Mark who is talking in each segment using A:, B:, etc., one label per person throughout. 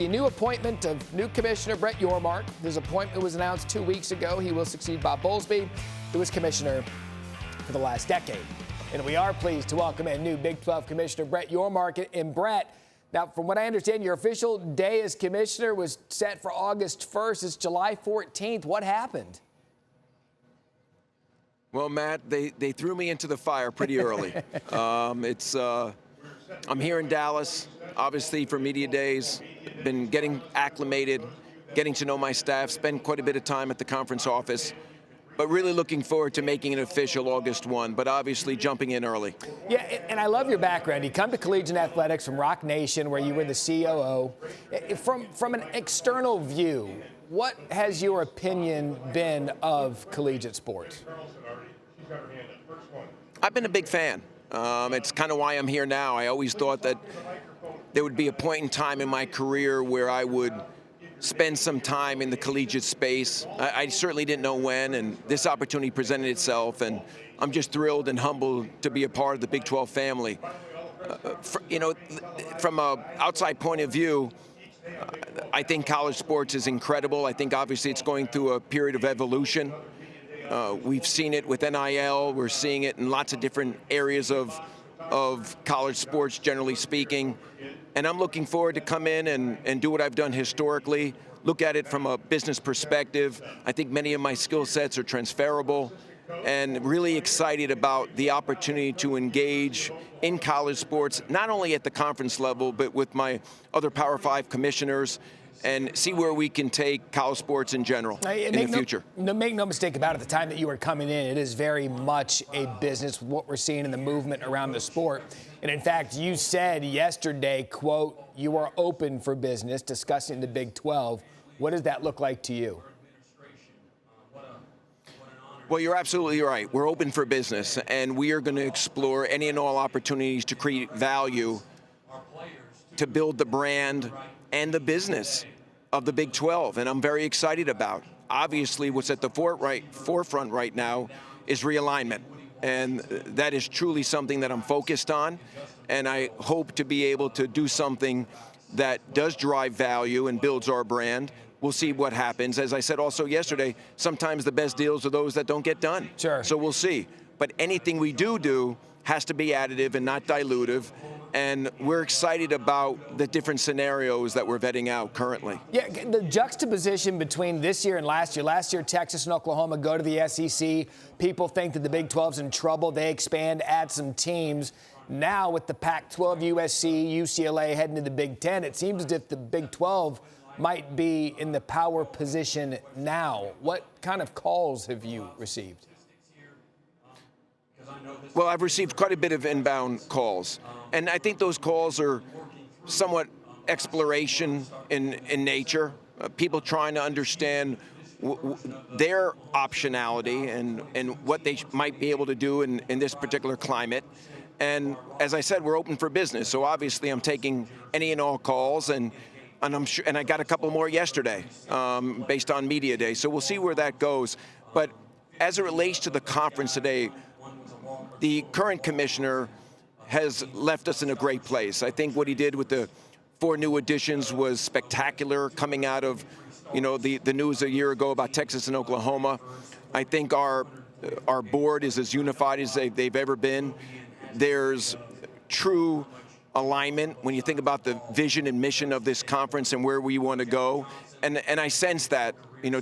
A: The new appointment of new commissioner Brett Yormark. His appointment was announced 2 weeks ago. He will succeed Bob Bowlsby, who was commissioner for the last decade. And we are pleased to welcome in new Big 12 Commissioner Brett Yormark. And Brett, now from what I understand, your official day as commissioner was set for August 1st. It's July 14th. What happened?
B: Well, Matt, they threw me into the fire pretty early. I'm here in Dallas, obviously for media days, been getting acclimated, getting to know my staff, spend quite a bit of time at the conference office, but really looking forward to making it official August 1, but obviously jumping in early.
A: Yeah, and I love your background. You come to collegiate athletics from Rock Nation, where you were the COO. From an external view, what has your opinion been of collegiate sports?
B: I've been a big fan. It's kind of why I'm here now. I always thought that there would be a point in time in my career where I would spend some time in the collegiate space. I certainly didn't know when, and this opportunity presented itself, and I'm just thrilled and humbled to be a part of the Big 12 family. From an outside point of view, I think college sports is incredible. I think obviously it's going through a period of evolution. We've seen it with NIL. We're seeing it in lots of different areas of college sports, generally speaking. And I'm looking forward to come in and do what I've done historically, look at it from a business perspective. I think many of my skill sets are transferable, and really excited about the opportunity to engage in college sports, not only at the conference level, but with my other Power 5 commissioners, and see where we can take college sports in general in the future.
A: Make no mistake about it, the time that you were coming in, it is very much a business, what we're seeing in the movement around the sport. And in fact, you said yesterday, quote, you are open for business, discussing the Big 12. What does that look like to you?
B: Well, you're absolutely right. We're open for business, and we are going to explore any and all opportunities to create value, to build the brand and the business of the Big 12, and I'm very excited about. Obviously, what's at the forefront right now is realignment, and that is truly something that I'm focused on, and I hope to be able to do something that does drive value and builds our brand. We'll see what happens. As I said also yesterday, sometimes the best deals are those that don't get done.
A: Sure.
B: So we'll see. But anything we do has to be additive and not dilutive. And we're excited about the different scenarios that we're vetting out currently.
A: Yeah, the juxtaposition between this year and last year, Texas and Oklahoma go to the SEC. People think that the Big 12's in trouble. They expand, add some teams. Now with the Pac-12, USC, UCLA heading to the Big 10, it seems as if the Big 12 might be in the power position now. What kind of calls have you received?
B: Well, I've received quite a bit of inbound calls, and I think those calls are somewhat exploration in nature, people trying to understand their optionality and what they might be able to do in this particular climate. And as I said, we're open for business, so obviously I'm taking any and all calls, and I'm sure, and I got a couple more yesterday based on media day, so we'll see where that goes. But as it relates to the conference today, the current commissioner has left us in a great place. I think what he did with the 4 new additions was spectacular, coming out of, the news a year ago about Texas and Oklahoma. I think our board is as unified as they've ever been. There's true alignment when you think about the vision and mission of this conference and where we want to go. And I sense that,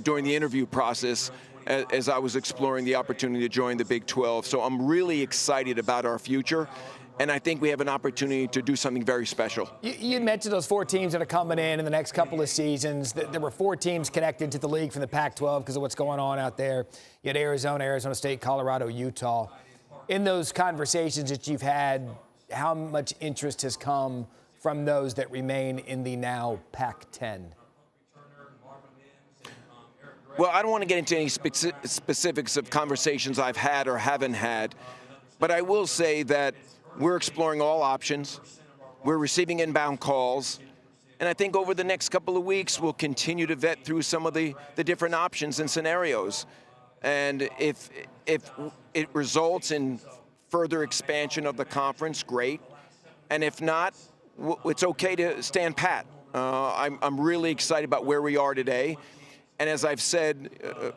B: during the interview process as I was exploring the opportunity to join the Big 12. So I'm really excited about our future, and I think we have an opportunity to do something very special.
A: You mentioned those 4 teams that are coming in the next couple of seasons. There were 4 teams connected to the league from the Pac-12 because of what's going on out there. You had Arizona State, Colorado, Utah. In those conversations that you've had, how much interest has come from those that remain in the now Pac-10?
B: Well, I don't want to get into any specifics of conversations I've had or haven't had, but I will say that we're exploring all options. We're receiving inbound calls, and I think over the next couple of weeks, we'll continue to vet through some of the different options and scenarios. And if it results in further expansion of the conference, great. And if not, it's okay to stand pat I'm really excited about where we are today. And as I've said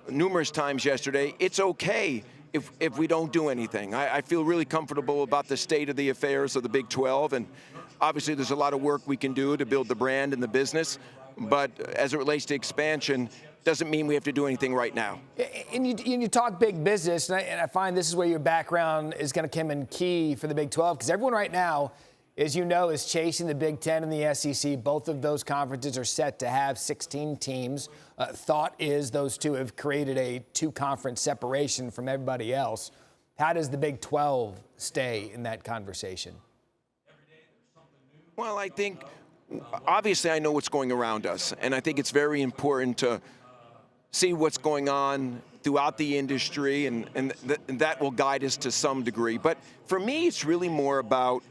B: numerous times yesterday, it's okay if we don't do anything. I feel really comfortable about the state of the affairs of the Big 12. And obviously there's a lot of work we can do to build the brand and the business. But as it relates to expansion, doesn't mean we have to do anything right now.
A: And you talk big business, and I find this is where your background is going to come in key for the Big 12, because everyone right now, as you know, is chasing the Big 10 and the SEC. Both of those conferences are set to have 16 teams. Thought is those two have created a two-conference separation from everybody else. How does the Big 12 stay in that conversation?
B: Well, I think, obviously, I know what's going around us, and I think it's very important to see what's going on throughout the industry, and that will guide us to some degree. But for me, it's really more about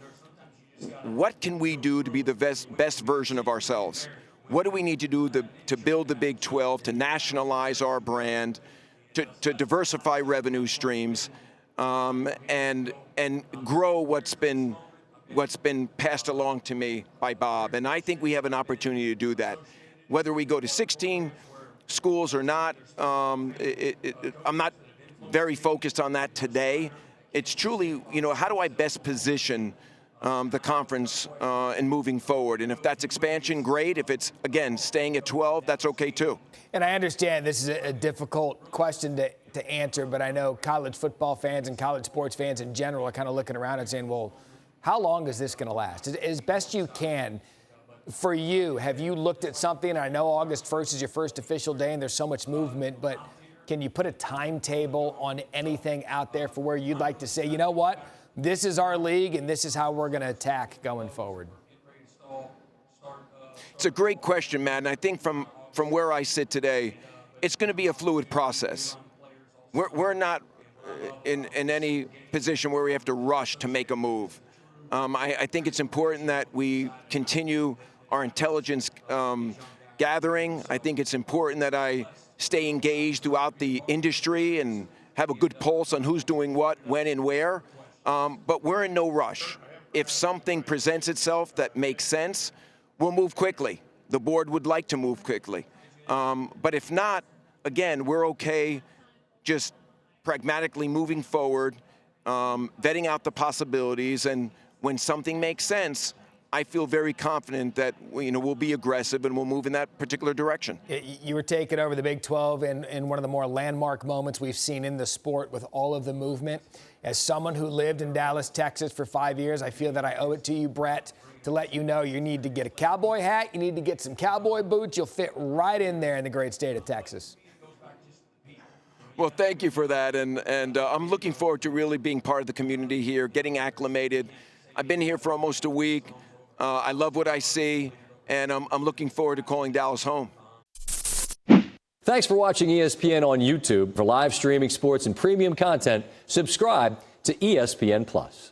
B: what can we do to be the best version of ourselves? What do we need to do to build the Big 12, to nationalize our brand, to diversify revenue streams, and grow what's been passed along to me by Bob? And I think we have an opportunity to do that. Whether we go to 16 schools or not, I'm not very focused on that today. It's truly, how do I best position the conference and moving forward? And if that's expansion, great. If it's, again, staying at 12, that's okay too.
A: And I understand this is a difficult question to answer, but I know college football fans and college sports fans in general are kind of looking around and saying, well, how long is this going to last? As best you can, for you, have you looked at something? I know August 1st is your first official day and there's so much movement, but can you put a timetable on anything out there for where you'd like to say, you know what, this is our league and this is how we're going to attack going forward?
B: It's a great question, Matt, and I think from where I sit today, it's going to be a fluid process. We're not in any position where we have to rush to make a move. I think it's important that we continue our intelligence gathering. I think it's important that I stay engaged throughout the industry and have a good pulse on who's doing what, when, and where. But we're in no rush. If something presents itself that makes sense, we'll move quickly. The board would like to move quickly. But if not, again, we're okay just pragmatically moving forward, vetting out the possibilities, and when something makes sense, I feel very confident that we'll be aggressive and we'll move in that particular direction.
A: You were taking over the Big 12 in one of the more landmark moments we've seen in the sport with all of the movement. As someone who lived in Dallas, Texas for 5 years, I feel that I owe it to you, Brett, to let you know you need to get a cowboy hat, you need to get some cowboy boots. You'll fit right in there in the great state of Texas.
B: Well, thank you for that, and I'm looking forward to really being part of the community here, getting acclimated. I've been here for almost a week. I love what I see, and I'm looking forward to calling Dallas home.
C: Thanks for watching ESPN on YouTube. For live streaming sports and premium content, subscribe to ESPN+.